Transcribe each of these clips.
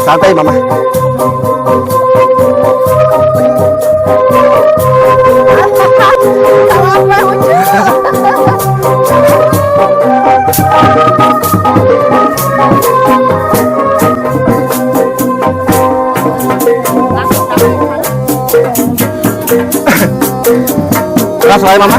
Santai mama. Keras wae mama.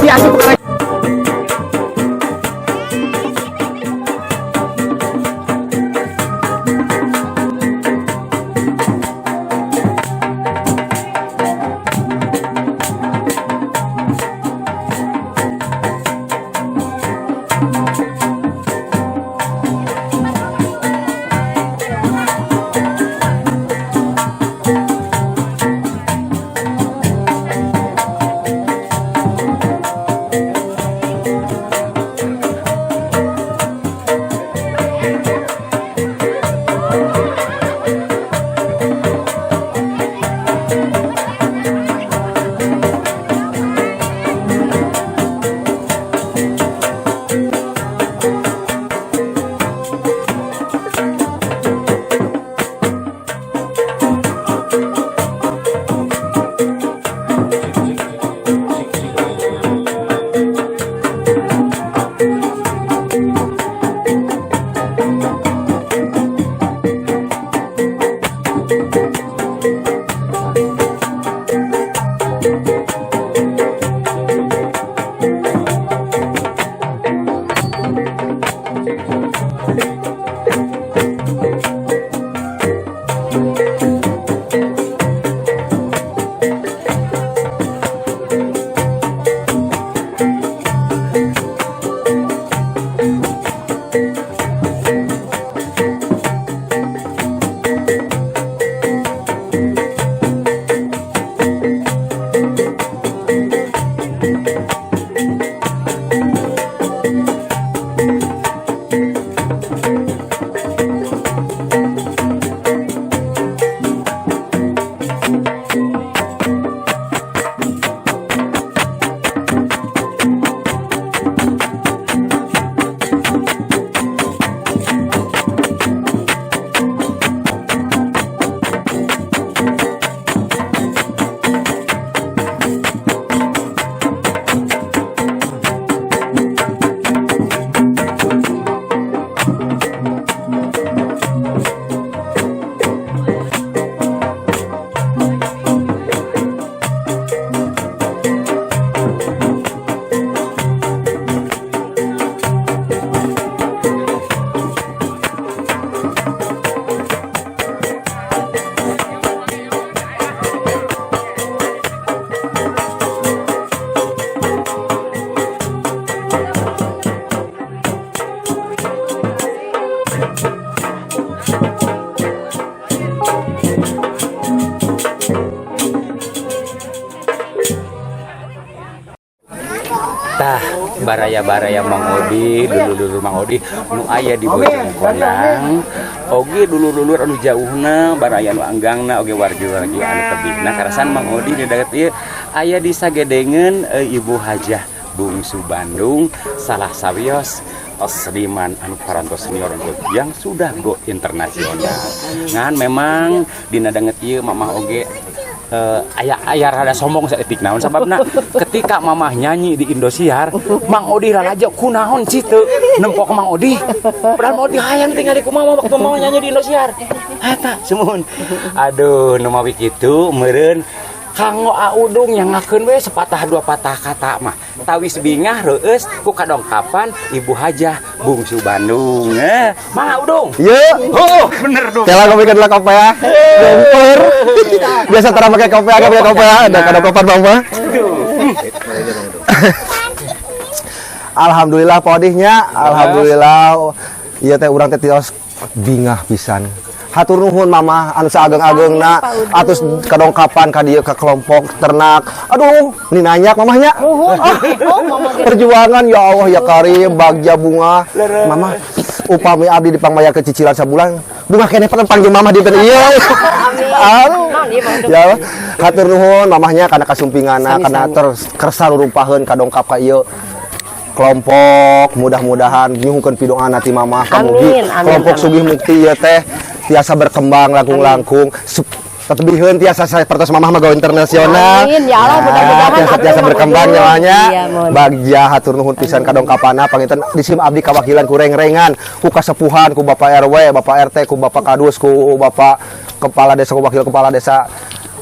Langsung. Tah baraya-baraya Mang Odi dulu Mang Odi nu aya di Bojongkonang oge dulur-dulur anu jauhna baraya nu anggangna oge wargi-wargi anu tebihna karasan Mang Odi di daerah ieu aya di sagedengeun Ibu Hajah Bungsu Bandung salah sawios seniman anu parantos senior yang sudah go internasional ngan memang dina danget ieu mamah oge ayah rada sombong saeutik naon sababna ketika mamah nyanyi di Indosiar Mang Odi ralajo kunaon citu nempok Mang Odi padahal Mang Odi hayang tinggal di kumaha waktu mau nyanyi di Indosiar eta semun aduh nu mawi kitu meureun kanggo audung yang ngakeun we sepatah dua patah kata mah. Tawis bingah reueus ku kadongkapan Ibu Hajah bungsu Bandung. Mangga udung. Ye. Oh, bener dong. Tela kopi kedua kopi ya. Gempur. Biasa tara pakai kopi agak pakai kopi ya. Ada kadongkapan mama. Alhamdulillah podihnya, alhamdulillah. Iya teh urang teh tios bingah pisan. Hatur nuhun mama anu saageng-agengna atus kadongkapan ka dieu ka kelompok ternak. Aduh, ini nanya mamahnya. Perjuangan ya Allah ya Karim, bagja bunga. Mama upami abdi dipangmayakeun cicilan sabulan. Bunga keneh panggil mama di teu ieu. Ya, hatur nuhun mamahnya kana kasumpinganna kana kersa rumpaheun kadongkap ka ieu kelompok, mudah-mudahan nyuhkeun pidoana ti mamah kamugi kelompok sugih mukti ieu teh tiasa berkembang langkung-langkung tetebihun tiasa sapertos mamah mah go internasional. Amin ya Allah, mudah-mudahan tiasa berkembang nyawanya. Bagja hatur nuhun pisan kadongkapana panginten disim abdi kawakilan ku reng-rengan ku kasepuhan ku Bapak RW, Bapak RT, ku Bapak Kadus, ku Bapak kepala desa, ku wakil kepala desa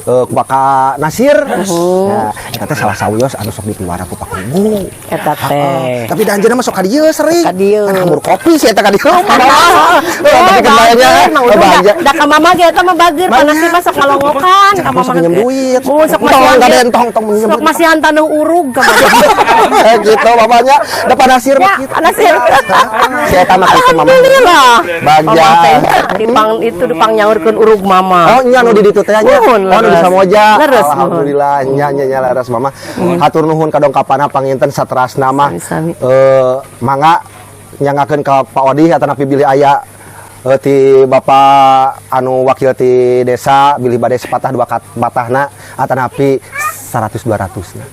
Bapak Nasir. Nah, eta teh salah sawios anu sok dipiwara ku Pak Kubu. Eta teh. Tapi danjeuna mah sok ka dieu sering. Ka dieu. Kan hamur kopi sih eta ka dieu. Tapi kendalanya bagja. Da ka mama ge eta mah bageur panasih mah sok ngalongokan ka mama. Sok minjem duit. Sok masih entong minjem. Sok masih hantanuh urug ka gitu bapaknya. Da Nasir mah gitu. Nasir. Si eta mah kitu mama. Alhamdulillah. Bagja. Dipang nyaurkeun urug mama. Oh nya nu di ditu teh nya. Samoja. Alhamdulillah nya laras mama. Hatur nuhun kadongkapanna panginten saterasna mah. Mangga nyangakeun ka Pak Odi atanapi bilih aya ti Bapak anu wakil ti desa bilih bade sepatah dua batahna atanapi 100-200 na.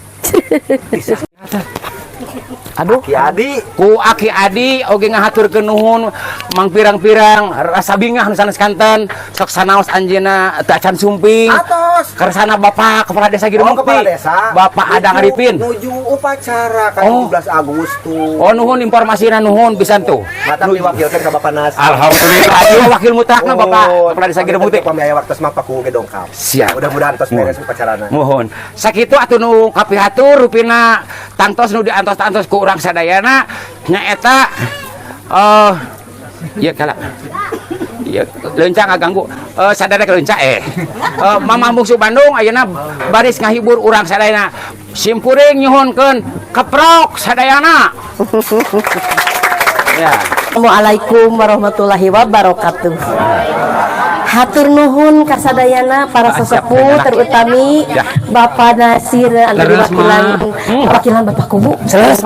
Aduh, Ki Adi, ku Aki Adi oge ngahaturkeun nuhun mang pirang-pirang rasa bingah nu sanes kanten sok sanaos anjeunna teu acan sumping. atos Kersana Bapak Kepala Desa Giremukti. Kepala Desa. Bapak Adang Arifin. Nuju upacara ka 17 Agustus. Oh nuhun informasina nuhun pisan tuh. Mata diwakilkeun ka Bapak Nasir. Alhamdulillah ieu wakil mutlakna Bapak Kepala Desa Giremukti. Pambiaya waktos mah paku ge dongkap. Siap. Mudah-mudahan tos beres upacarana. Mohon. Sakitu atuh nu kapihatur rupina tangtos nu diantos-antos ku urang sadayana nyaeta ieu kala. Ieu leuncang ngaganggu. Sadaya leuncang Mama Bungsu Bandung ayeuna baris ngahibur urang sadayana. Simpuring nyuhunkeun keprok sadayana. Ya. Assalamualaikum warahmatullahi wabarakatuh. Hatur nuhun kasadayana para sesepuh terutami Bapak Nasir anu wakilan Bapak Kubu. Terus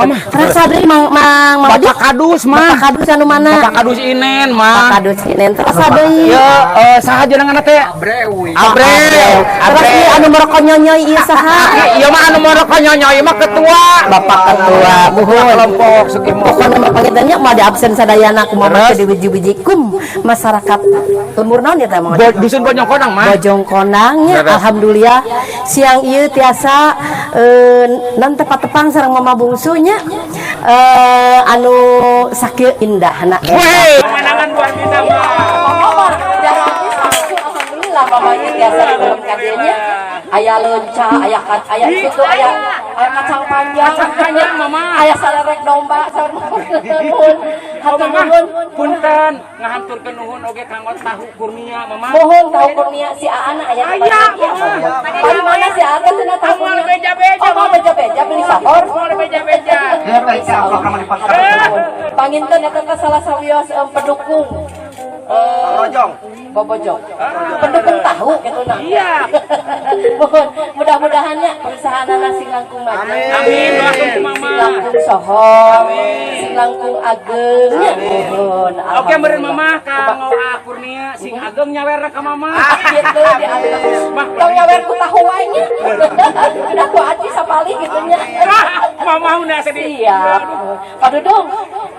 sadari Mang Bapak Kadus mah. Bapak Kadus anu mana? Bapak Kadus Inen mah. Bapak Kadus Inen. Terus sadari saha jenenganna teh? Abreu. Terus ieu anu merokok nyonyoy ieu saha? Ieu mah anu merokok nyonyoy mah ketua. Bapak ketua Muhun kelompok Sukimo. Pokona mah pangitannya mah di absen sadayana kumaha teh diwiji-wijikum masyarakat umur naon ya teh Mang? Dusun Bojong Konang mah. Bojong Konangnya alhamdulillah siang ieu tiasa nan tepat-tepang sareng Mama Bungsunya anu sakieu indahna. Weh, pemandangan luar biasa mah. Alhamdulillah Mama ieu tiasa di dalam kadernya aya leunca, aya situ aya kacang panjang Mama. aya salerek domba nuhun hatur nuhun Punten ngahanturkeun nuhun oge kanggo tahu kurnia Mama. mohon tahu kurnia si Aana aya di mana mana si Aana cenah tahu kurnia beja-beja. mau beja-beja beli sator Mau beja-beja. panginten eta teh salah sawios pendukung Bobojong. Pendukung tahu gitu nah. Iya. Mohon mudah-mudahannya perusahaanana sing langkung maju. Amin. Doakeun Mama. Sing langkung sohor. Sing langkung ageng. Mohon. Oke meureun Mama kanggo Kurnia sing ageng nyawer ka Mama. Gitu diatur. Tong nyawer ku tahu wae nya. Udah ku aji sapali gitu nya. Mama udah sedih. Siap. Padudung.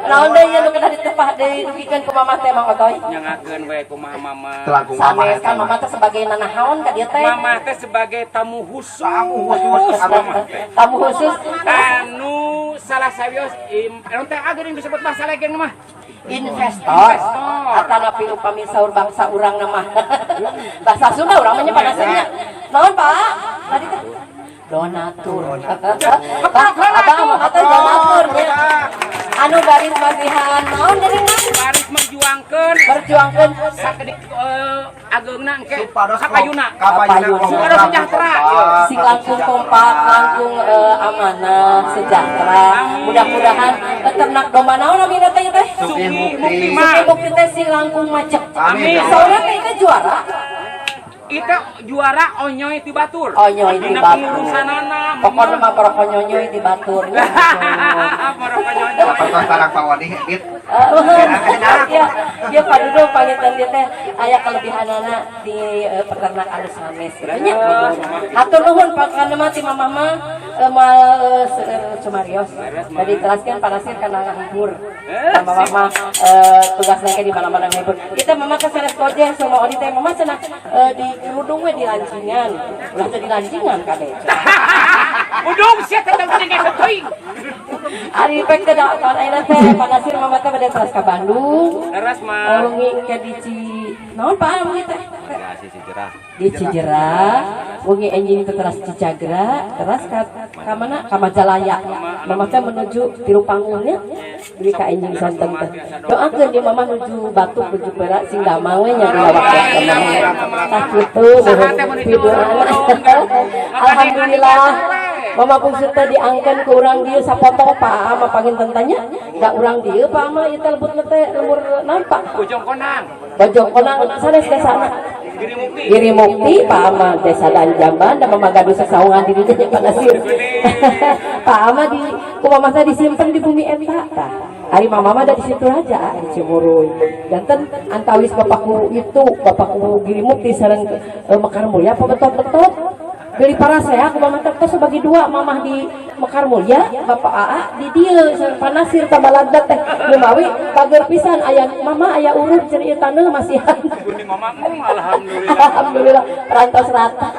Naon deui anu kedah ditepah didugikeun ku Mama teh Mang Otoy? Nyangakeun we kumaha Mama. Sanes kan Mama teh sebagai nanahaon ka dieu teh. Mama teh sebagai tamu khusus. Tamu khusus Anu salah sawios anu teh ageun disebut bahasa legeng mah. investor. Atanapi upami saur bangsa urang nama. Bahasa Sunda urang mah nya panasnya. Naon Pak? Tadi teh natur. Abah mah kata janatur nya. Anu baris bagihan naon deui mah? Baris berjuangkeun sakedik ageungna engke kapayuna. Supados sejahtera. Sing langkung kompak, langkung amanah, sejahtera. Mudah-mudahan ternak domba naon abdi teh teh? Sugi mukti Sugi mukti teh sing langkung macet. Amin. Soalnya teh itu juara. Ita juara onyoy ti batur. Onyoy ti Dina batur. pengurusanana. Pokoknya mah para konyonyoy di batur. Para konyonyoy. Tarang pawadi it. Dia padudu pangitan dia teh aya kelebihanana di peternakan sanes gitu nya. Hatur nuhun pakana ti mamah mah Sumarios. Tadi jelaskan panasir kana ngahibur. Mamah mah tugasna di mana-mana ngahibur. Kita mamah ka sanes koje sama odi teh mamah cenah di kerudung we di lancingan. Ulah teh di lancingan kade. Udung sia teh teu gede teuing. Ari pek teh da ayeuna teh panasir mamah teh bade teras ka Bandung. Teras mah. Ngi ke di naon Pak anu teh? Di Cijerah, wengi enjing teh teras Cicagra, teras ka mana? Ka Majalaya. Mamah teh menuju tiru panggungnya. Di ka enjing santen teh. Doakeun di mamah nuju Batu nuju Perak sing damang we nya dilawak ka mamah. Tah kitu alhamdulillah. Mama bungsu teh diangkeun ku urang dieu sapotong Pak Ama panginten tanya. Da urang dieu Pak Ama ieu teh lebutna teh lembur naon Pak? Bojong Konang. Bojong Konang sanes desana. Giri Mukti, Pak Ama desa dan Jamban, dan Mama gaduh sasaungan di dieu Panasir. Pak Ama di ku mama teh disimpen di bumi eta tah. Ari mama mah da di situ aja di Cimuruy. Janten antawis bapakku itu, bapakku Giri Mukti sareng Mekar Mulya apa betot-betot. Beli para saya aku mama teh sebagi dua, mamah di Mekar Mulya, bapak Aa di dieu sareng Panasir tabalada teh. Lumawi pager pisan aya mama aya urut ceuri taneuh masihan. Mamamu alhamdulillah. Alhamdulillah rantos rata.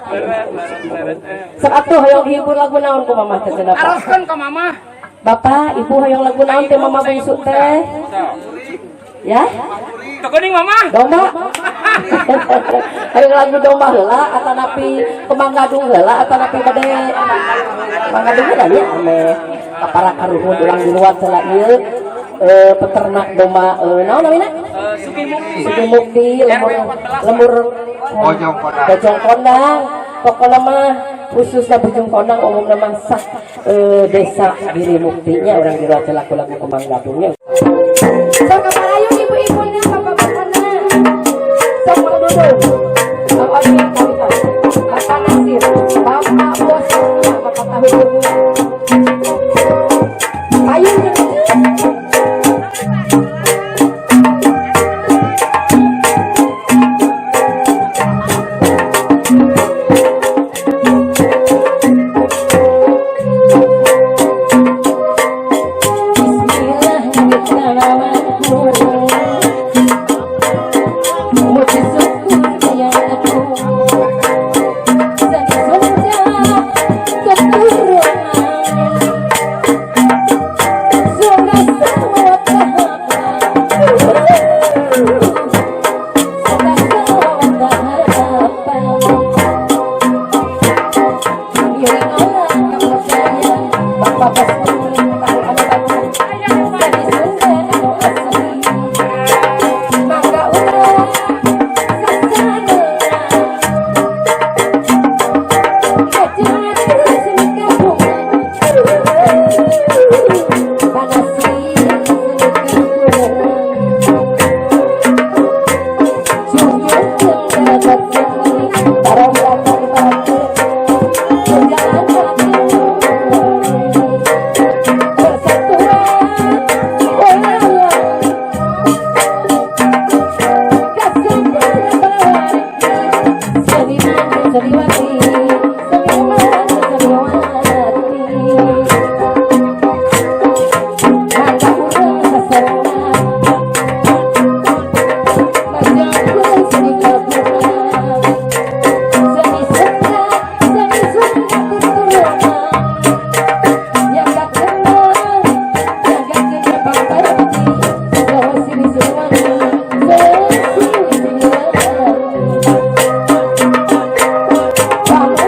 Sakatuh hoyong hibur lagu naon ku mama teh cenah. Aroskeun ka mama. Bapak, ibu hoyong lagu naon teh mama bungsu teh? Ya? Tekuning mama. Domba. Hoyong lagu domba heula atanapi Kemanggadung heula atanapi bade Kemanggadung heula nya ame kapara karuhun ulang di luar ceula ieu peternak domba naon namina? Sugi Mukti. Sugi Mukti lembur Bojong Konang. Pokoknya mah khususnya Bojong Konang umumna mah sak desa Giri Muktinya orang di luar lagu-lagu Kemanggadungnya. Sok kapayung ibu-ibunya bapak-bapaknya. Sok mau duduk. Bapak ini kawita. Bapak Nasir, Bapak Bos, Bapak tahu. Payung duduk. Vamos.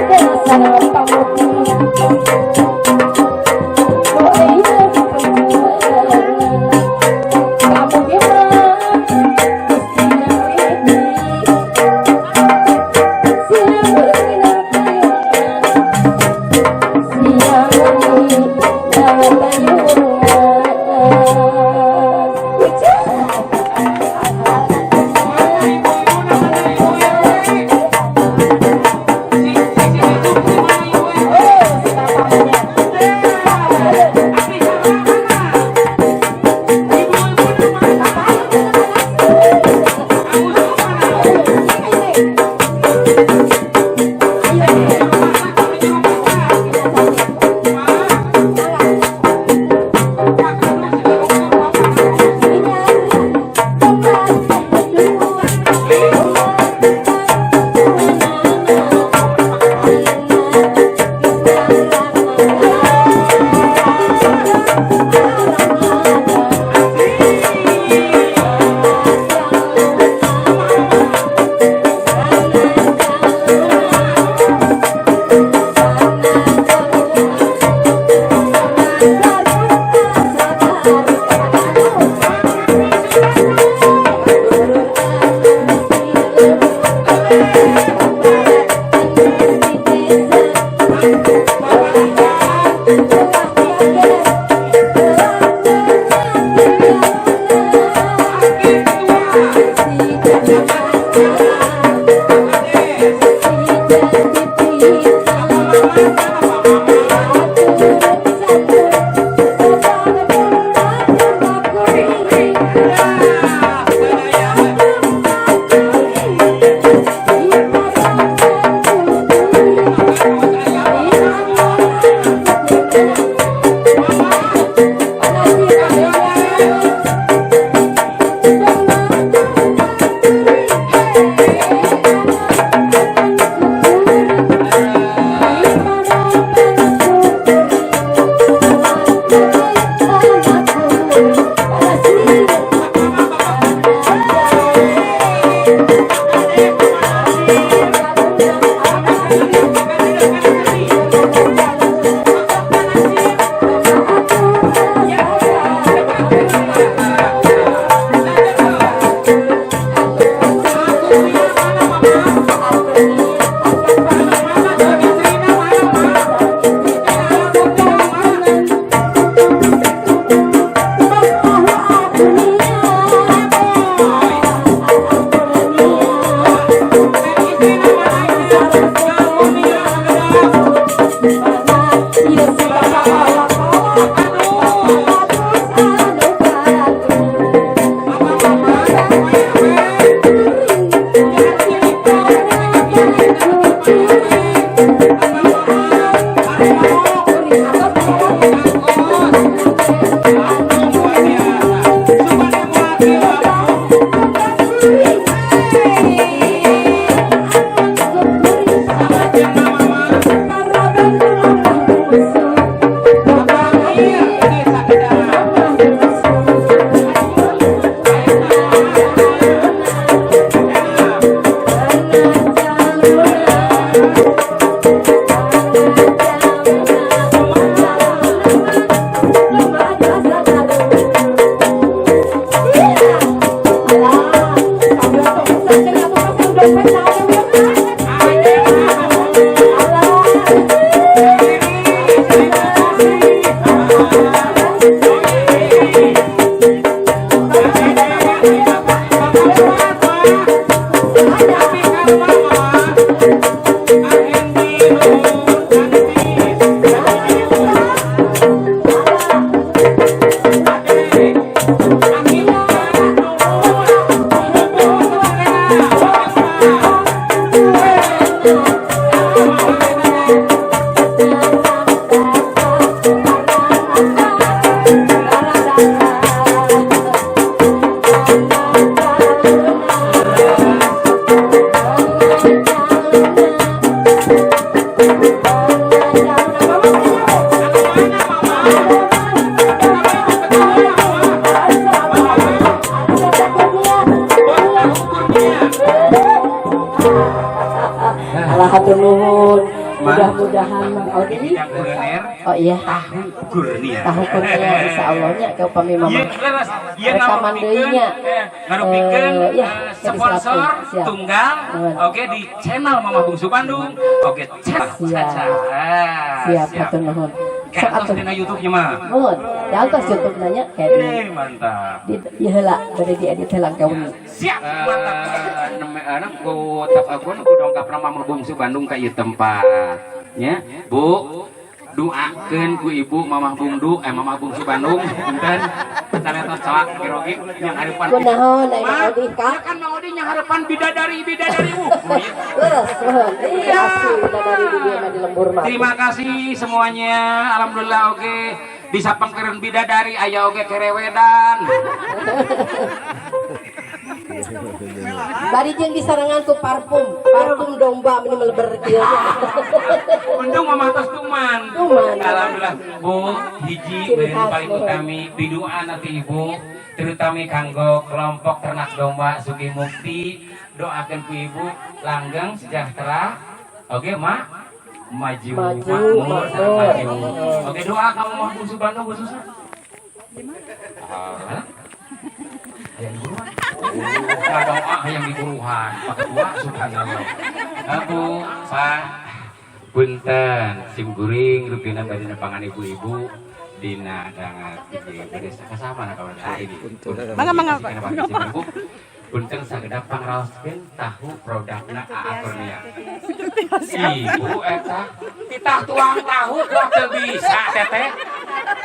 Hatur nuhun. Mudah-mudahan Mang Odi. Oh iya. Tahu kurnia. Tahu kurnia insyaallah-nya ke upami mama. Rekaman deui nya. Ngarupikeun sponsor tunggal oke di channel Mama Bungsu Bandung. Oke, siap hatur nuhun. Sok atuh dina YouTube-nya mah. Nuhun. Ya tos YouTube nanya kayak di. Mantap. Ieu heula bade diedit heula kauni. Siap, mantap. Anak ku tak aku dongkap Mama Bungsu Bandung ka ieu tempat. Nya, Bu. Doakeun ku ibu Mama Bungsu Bandung punten taretos celak gerogi yang hareupan. Kunaon ai Mang Odi ka? Kan Mang Odi yang hareupan bidadari Bu. Leres nuhun. Iya asli bidadari di dieu di lembur mah. Terima kasih semuanya. Alhamdulillah oke. Disapengkeun bidadari aya oge kerewedan. Bari jeung disarangan ku parfum domba meni meleber kieu. Untung mama tos tuman. Alhamdulillah Bu hiji paling utami biduan nanti Ibu terutama kanggo kelompok ternak domba Sugi Mukti doakan ku Ibu langgeng sejahtera. Oke Mak maju makmur maju. Oke doa kamu mau Bungsu Bandung khususnya. Yang buruan, doa yang di buruan, pakai doa subhanallah. Aku punten sim guring rupina badina pangan ibu-ibu dina dangat iki beres kasama kawan ini. Mangga punten sageda pangraoskeun tahu produkna AA Kurnia. Ibu eta kita tuang tahu tuang teu bisa teteh.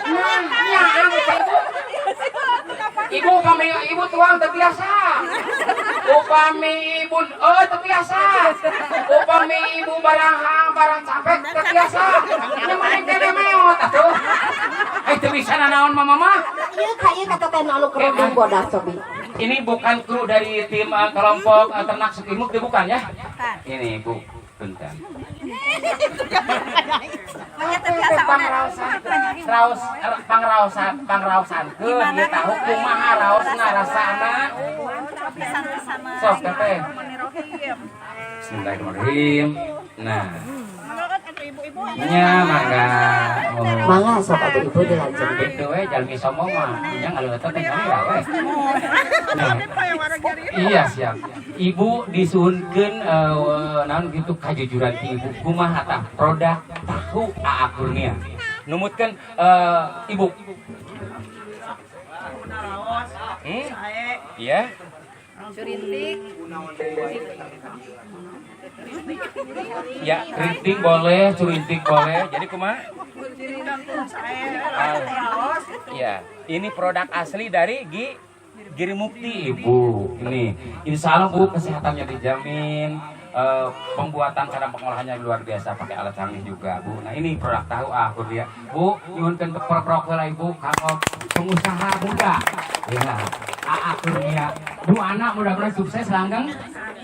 Nah, nyaan ibu. Ibu kami ibu tuang teu biasa. Upami ibu teu biasa. Upami ibu barang capek teu biasa. Nya mah teh meot atuh. Teu bisa nanaon mama mah. Ieu kata teh anu kerudung bodas cobi. Ini bukan kru dari tim kelompok ternak Sukimuk, bukan ya? Ini Bu, bentar. Pangrausan ke dia tahu kumaha raosna rasana. Sok teteh. Bismillahirrahmanirrahim. Nah. Nya mangga. Mangga sok atuh ibu dilanjut. Itu we jalmi sombong mah. Nya ngaleueuteun teh kamera we. Iya siap. Ibu disuhunkeun naon gitu kajujuran ti ibu kumaha tah produk tahu AA Kurnia. Numutkeun ibu. Iya. Curintik. Ya, keriting boleh, curintik boleh. Jadi kumaha? Ya, ini produk asli dari Giri Mukti, Ibu. Ini, insya Allah Bu kesehatannya dijamin. Pembuatan cara pengolahannya luar biasa pakai alat canggih juga Bu. Nah ini produk tahu Kurnia Bu, nyuhunkeun perprokel Ibu kanggo pengusaha muda. Ya, AA Kurnia. Dua anak mudah-mudahan sukses langgeng.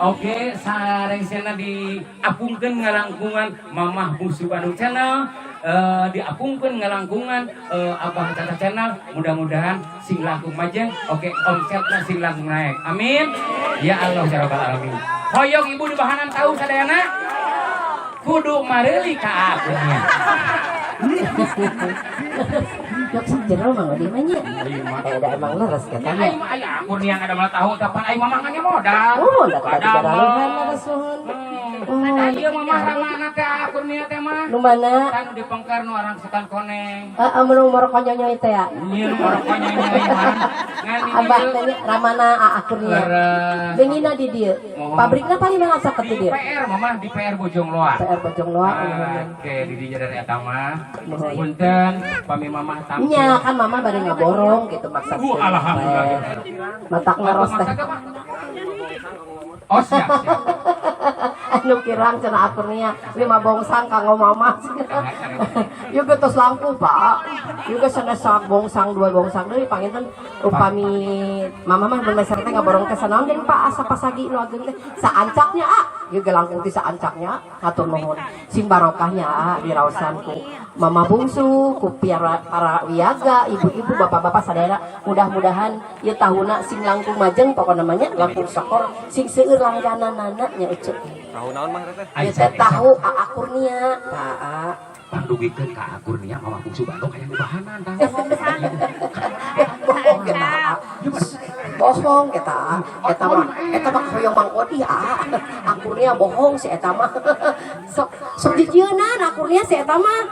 Oke, sarengsena diapungkeun ngalangkungan Mamah Bungsu Bandung Channel. Diapungkeun ngalangkungan Abah Caca Channel. Mudah-mudahan sing langkung majeng. Oke, omsetna sing langkung naik. Amin. Ya Allah ya rabbal alamin. Hoyong ibu di bahanan tahu sadayana kudu mareuli ka Kurnia. Yok jenderal mah di mana? Ada emang leres katanya. Ai Kurnia ada malah tahu kapan ai mamang nya modal. Oh, da kada laluhan leres suhun. Ieu mamah ramana teh Kurnia teh mah. Nu mana? Kan di Pengkar nu arang sukan koneng. Anu umur konyonya teh ya. Ieu orang konyonya mah. Abah teh ramana AA Kurnia. Beungina di dieu. Pabrikna paling ngasa ka di dieu. PR mamah di PR Bojong Loa. PR Bojong Loa. Oke, di dieu dari eta mah. Punten pami mamah tampil. Nya kan mama bade ngaborong gitu maksud. Alhamdulillah. Matak ngaros teh. Oh siap. Anu kirang cenah Kurnia 5 bongsang kanggo mama. Ieu geus langkung Pak. Ieu geus sanes bongsang 2 bongsang deui panginten upami mama mah bener teh ngaborong teh sanaon deui Pak asa pasagi nu ageun teh saancaknya ieu ge langkung ti saancaknya hatur nuhun. Sing barokahnya diraosan ku Mama Bungsu ku para wiaga ibu-ibu bapak-bapak sadayana mudah-mudahan ieu tahunna sing langkung majeng pokona namanya langkung sakor sing seueur langgananana nya eceu. Tahu naon mah teh? Ieu teh tahu AA Kurnia, Pak. Pandugikeun ka AA Kurnia Mama Bungsu Bandung aya nu bahanan tah. Bohong kita. Bohong kita. Eta mah hoyong Mang Odi Kurnia bohong si eta mah. Sok dijieunna Kurnia si eta mah.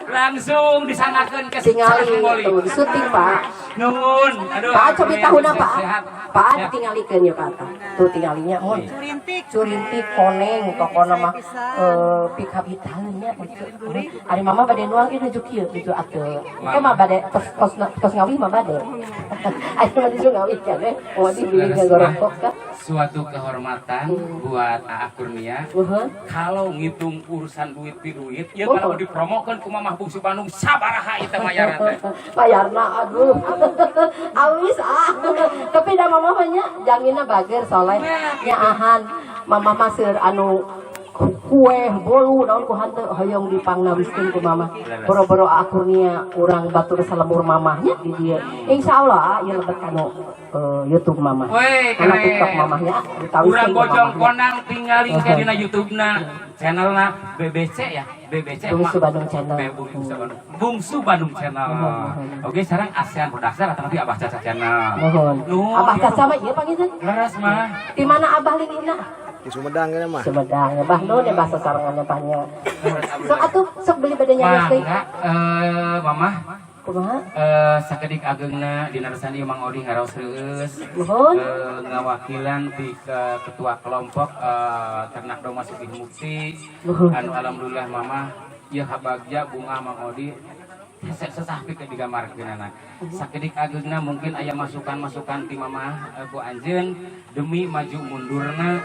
Langsung disanakeun ke tingali tuh syuting Pak. Nuhun. Aduh. Pak cobi tahunna Pak. Pak ditingalikeun ya Pak. Tuh tingalinya mun. Curintik koneng pokona mah pika bitalnya ari mama bade nuang ieu nuju kieu nuju atuh. Engke mah bade tos ngawih mah bade. Aya mah nuju ngawih kan mau dibeli ngagorokok ka. Suatu kehormatan buat AA Kurnia. Kalau ngitung urusan duit ya kalau dipromokeun ku Mamah Bungsu Bandung sabaraha itu bayaran teh. Bayarna aduh. Awis tapi da mama nya jangina bager soleh nya ahan mama mah seur anu kue bolu naon ku hanteu hoyong dipangnawiskeun ku mama. Boro-boro Kurnia urang batur salemur mamahnya di dieu. Insyaallah ieu lebet kanu YouTube mama. Kana TikTok mamahnya ditawiskeun. Urang Bojong Konang tinggalin ke dina YouTube-na channelna BBC ya. BBC Bungsu Bandung Channel. Bungsu Bandung Channel. Oke, sekarang ASEAN Production atau Abah Caca Channel. Nuhun. Abah Caca mah ieu panggilna. Leres mah. Di mana Abah lingina? Di Sumedang kan mah. Sumedang ya Bah nu bahasa sarangannya Bahnya. Sok atuh sok beli bade nyaris teh. Mamah Kumaha? Sakedik ageungna dina resan ieu Mang Odi ngaraos reueus. Nuhun. Ngawakilan ti ketua kelompok ternak domba Sugih Mukti. Nuhun. Anu alhamdulillah mama ieu habagja bunga Mang Odi sesahpi ke digambarkeunana. Sakedik ageungna mungkin aya masukan-masukan ti mama ku anjeun demi maju mundurna